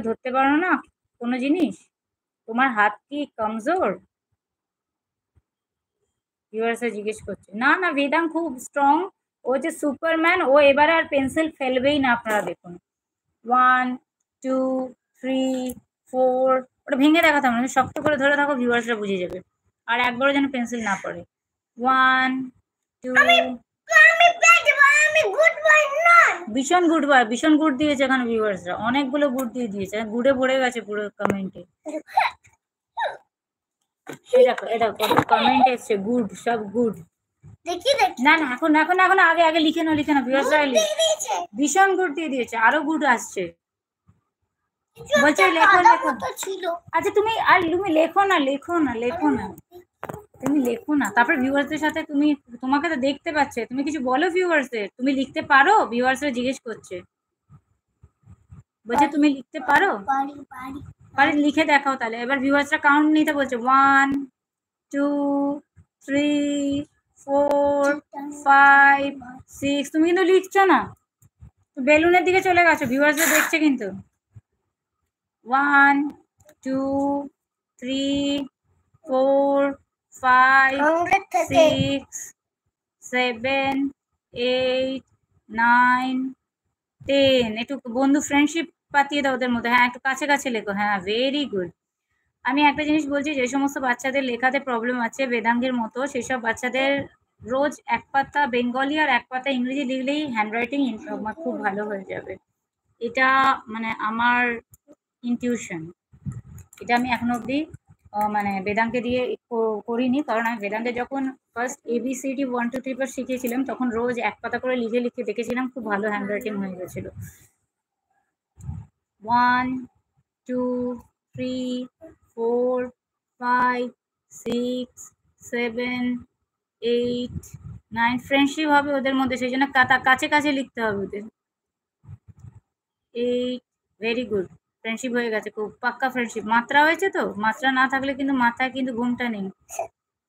ধরতে পারো না কোনো জিনিস? তোমার হাত কি কমজোর? ভিউয়ার্সরা জিজ্ঞেস করছে। না না, বেদাং খুব স্ট্রং, ও যে সুপারম্যান, ও এবারে আর পেন্সিল ফেলবেই না, আপনারা দেখুন। 1 2 3 4, ওটা ভেঙে দেখাতাম না, শক্ত করে ধরে থাকো, ভিউয়ার্সরা বুঝে যাবে। আর একবারও যেন পেন্সিল না পড়ে। 1 2। ভীষণ গুড বয়, ভীষণ গুড দিয়েছে এখানে ভিউয়ার্সরা, অনেকগুলো গুড দিয়ে দিয়েছে, গুডে ভরে গেছে পুরো কমেন্টে। এটা কত কমেন্ট এসছে, গুড, সব গুড। না না, এখন এখন এখন আগে আগে লিখে নাও, লিখে নাও, ভিউয়ার্সরা ভীষণ গুড দিয়ে দিয়েছে, আরো গুড আসছে। বলছে লেখো লেখো। আচ্ছা তুমি লেখো না, লেখো না, লেখো না, তুমি লেখো না, তারপর ভিউয়ার্সদের সাথে তুমি, তোমাকে তো দেখতে পাচ্ছে, তুমি কিছু বলো ভিউয়ার্সদের, তুমি লিখতে পারো? ভিউয়ার্সরা জিজ্ঞেস করছে, বলছে তুমি লিখতে পারো? পারি, লিখে দেখাও তাহলে। এবার ভিউয়ার্সরা কাউন্ট নিতে বলছে, 1 2 3 4 5 6। তুমি কিন্তু লিখছো না, বেলুনের দিকে চলে গেছো, ভিউয়ার্সরা দেখছে কিন্তু। 1 2 3 4 5 6 7 8 9 10। একটু বন্ধু ফ্রেন্ডশিপ পাতিয়ে দাও ওদের মধ্যে। হ্যাঁ, একটু কাছে কাছে লেখো। হ্যাঁ, ভেরি গুড। আমি একটা জিনিস বলছি, যে সমস্ত বাচ্চাদের লেখাতে প্রবলেম আছে বেদাঙ্গের মতো, সেসব বাচ্চাদের রোজ এক পাতা বেঙ্গলি আর এক পাতা ইংরেজি লিখলেই হ্যান্ডরাইটিং খুব ভালো হয়ে যাবে। এটা মানে আমার ইনটিউশন, এটা আমি এখনো অবধি মানে বেদাঙ্কে দিয়ে করিনি, কারণ আমি বেদাঙ্কে যখন ফার্স্ট ABCD 1 2 3 শিখিয়েছিলাম, তখন রোজ এক পাতা করে লিখে লিখে দেখেছিলাম, খুব ভালো হ্যান্ডরাইটিং হয়ে গেছিল। 1 2 3 4 5 6 7 8 9। ফ্রেন্ডশিপ হবে ওদের মধ্যে, সেই জন্য কাছে কাছে লিখতে হবে ওদের। 8, ভেরি গুড, ফ্রেন্ডশিপ হয়ে গেছে, খুব পাক্কা ফ্রেন্ডশিপ। মাত্রা হয়েছে তো, মাত্রা না থাকলে কিন্তু মাথায় কিন্তু ঘুমটা নেই।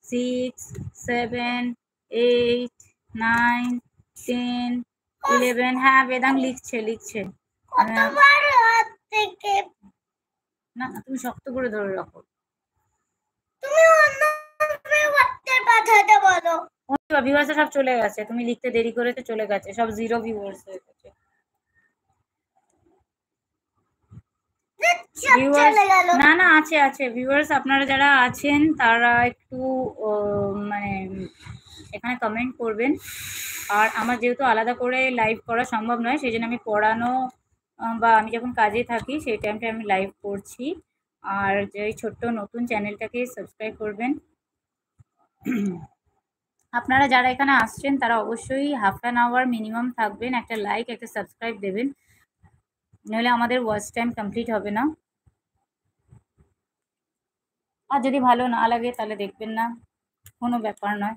6 7 8 9 10 11। হ্যাঁ, বেদাং লিখছে লিখছে। না তুমি শক্ত করে ধরে রাখো। ভিউয়ার্স সব চলে গেছে, তুমি লিখতে দেরি করেছে, চলে গেছে সব, 0 ভিউয়ার্স হয়ে গেছে। না না, আছে আছে ভিউয়ার্স, আপনারা যারা আছেন তারা একটু মানে এখানে কমেন্ট করবেন। আর আমার যেহেতু আলাদা করে লাইভ করা সম্ভব নয়, সেই জন্য আমি পড়ানো বা আমি যখন কাজে থাকি সেই টাইমটা আমি লাইভ করছি। আর যে ছোট্ট নতুন চ্যানেলটাকে সাবস্ক্রাইব করবেন। আপনারা যারা এখানে আসছেন তারা অবশ্যই হাফ অ্যান আওয়ার মিনিমাম থাকবেন, একটা লাইক একটা সাবস্ক্রাইব দেবেন, নইলে আমাদের ওয়াচ টাইম কমপ্লিট হবে না। আর যদি ভালো না লাগে তাহলে দেখবেন না, কোনো ব্যাপার নয়।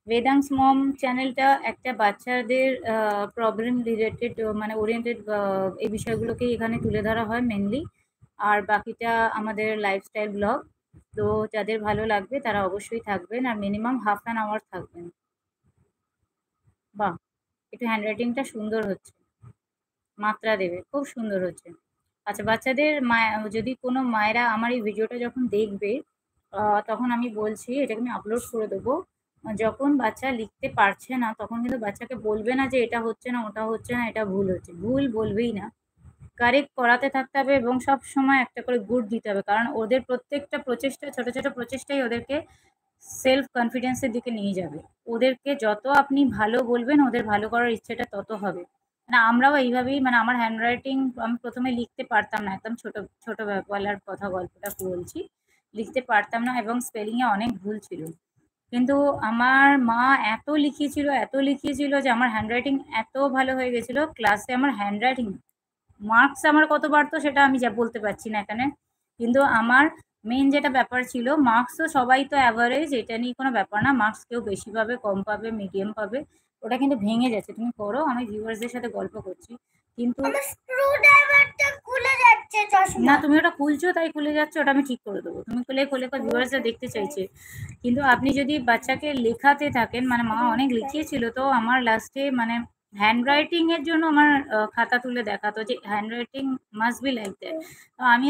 বেদাংস মম চ্যানেলটা একটা বাচ্চাদের প্রবলেম রিলেটেড মানে ওরিয়েন্টেড, এই বিষয়গুলোকে এখানে তুলে ধরা হয় মেনলি, আর বাকিটা আমাদের লাইফস্টাইল ব্লগ। তো যাদের ভালো লাগবে তারা অবশ্যই থাকবেন, আর মিনিমাম হাফ অ্যান আওয়ার থাকবেন। বাহ, একটু হ্যান্ডরাইটিংটা সুন্দর হচ্ছে, মাত্রা দেবে, খুব সুন্দর হচ্ছে। আচ্ছা, বাচ্চাদের যদি কোনো মায়েরা আমার এই ভিডিওটা যখন দেখবে, তখন আমি বলছি, এটাকে আমি আপলোড করে দেবো, যখন বাচ্চা লিখতে পারছে না তখন কিন্তু বাচ্চাকে বলবে না যে এটা হচ্ছে না, ওটা হচ্ছে না, এটা ভুল হচ্ছে, ভুল বলবেই না, কারেক্ট করাতে থাকতে হবে এবং সব সময় একটা করে গুড দিতে হবে, কারণ ওদের প্রত্যেকটা প্রচেষ্টা, ছোট ছোট প্রচেষ্টাই ওদেরকে সেলফ কনফিডেন্সের দিকে নিয়ে যাবে। ওদেরকে যত আপনি ভালো বলবেন, ওদের ভালো করার ইচ্ছেটা তত হবে। মানে আমরাও এইভাবেই, মানে আমার হ্যান্ডরাইটিং, আমি প্রথমে লিখতে পারতাম না, একদম ছোটবেলার কথা, গল্পটা বলছি, লিখতে পারতাম না এবং স্পেলিংয়ে অনেক ভুল ছিল, কিন্তু আমার মা এত লিখিয়েছিল যে আমার হ্যান্ডরাইটিং এত ভালো হয়ে গেছিলো, ক্লাসে আমার হ্যান্ডরাইটিং, মার্কস আমার কত বাড়তো সেটা আমি যা বলতে পারছি না এখানে, কিন্তু আমার মেন যেটা ব্যাপার ছিল, মার্কস তো সবাই তো অ্যাভারেজ, এটা নিয়ে কোনো ব্যাপার না, মার্কস কেউ বেশি পাবে কম পাবে মিডিয়াম পাবে, ওটা কিন্তু ভেঙে যাচ্ছে, তুমি করো, আমি ভিউয়ার্সদের সাথে গল্প করছি, কিন্তু না তুমি ওটা খুলছো তাই খুলে যাচ্ছে, ওটা আমি ঠিক করে দেবো, তুমি খুলে ভিউয়ার্সরা দেখতে চাইছে। কিন্তু আপনি যদি বাচ্চাকে লেখাতে থাকেন, মানে মা অনেক লিখিয়েছিল, তো আমার লাস্টে মানে হ্যান্ডরাইটিং এর জন্য আমার খাতা তুলে দেখাতো যে handwriting must be like that. তো আমি